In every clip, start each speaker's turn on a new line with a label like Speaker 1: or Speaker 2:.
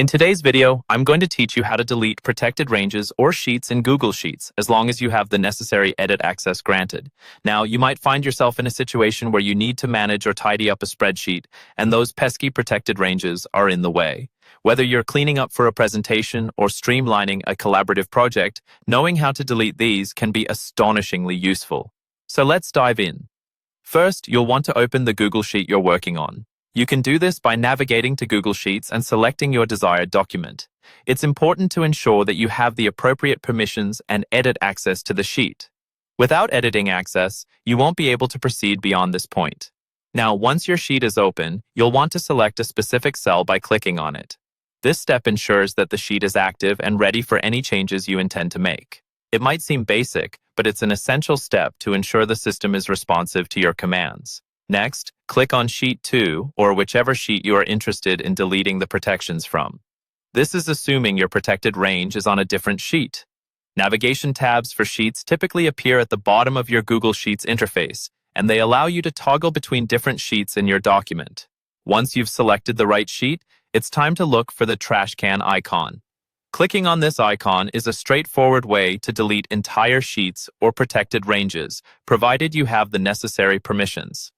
Speaker 1: In today's video, I'm going to teach you how to delete protected ranges or sheets in Google Sheets as long as you have the necessary edit access granted. Now, you might find yourself in a situation where you need to manage or tidy up a spreadsheet, and those pesky protected ranges are in the way. Whether you're cleaning up for a presentation or streamlining a collaborative project, knowing how to delete these can be astonishingly useful. So let's dive in. First, you'll want to open the Google Sheet you're working on. You can do this by navigating to Google Sheets and selecting your desired document. It's important to ensure that you have the appropriate permissions and edit access to the sheet. Without editing access, you won't be able to proceed beyond this point. Now, once your sheet is open, you'll want to select a specific cell by clicking on it. This step ensures that the sheet is active and ready for any changes you intend to make. It might seem basic, but it's an essential step to ensure the system is responsive to your commands. Next, click on Sheet 2 or whichever sheet you are interested in deleting the protections from. This is assuming your protected range is on a different sheet. Navigation tabs for sheets typically appear at the bottom of your Google Sheets interface, and they allow you to toggle between different sheets in your document. Once you've selected the right sheet, it's time to look for the trash can icon. Clicking on this icon is a straightforward way to delete entire sheets or protected ranges, provided you have the necessary permissions.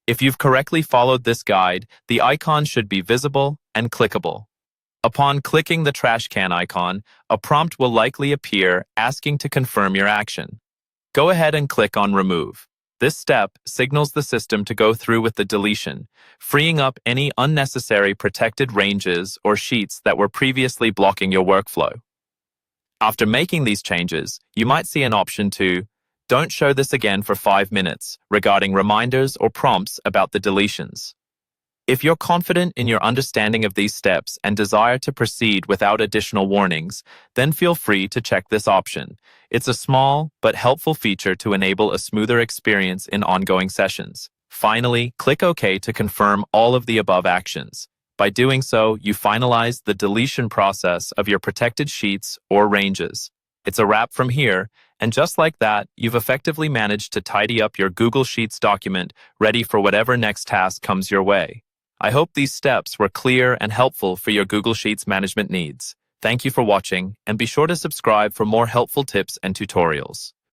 Speaker 1: If you've correctly followed this guide, the icon should be visible and clickable. Upon clicking the trash can icon, a prompt will likely appear asking to confirm your action. Go ahead and click on Remove. This step signals the system to go through with the deletion, freeing up any unnecessary protected ranges or sheets that were previously blocking your workflow. After making these changes, you might see an option to "Don't show this again for 5 minutes" regarding reminders or prompts about the deletions. If you're confident in your understanding of these steps and desire to proceed without additional warnings, then feel free to check this option. It's a small but helpful feature to enable a smoother experience in ongoing sessions. Finally, click OK to confirm all of the above actions. By doing so, you finalize the deletion process of your protected sheets or ranges. It's a wrap from here, and just like that, you've effectively managed to tidy up your Google Sheets document, ready for whatever next task comes your way. I hope these steps were clear and helpful for your Google Sheets management needs. Thank you for watching, and be sure to subscribe for more helpful tips and tutorials.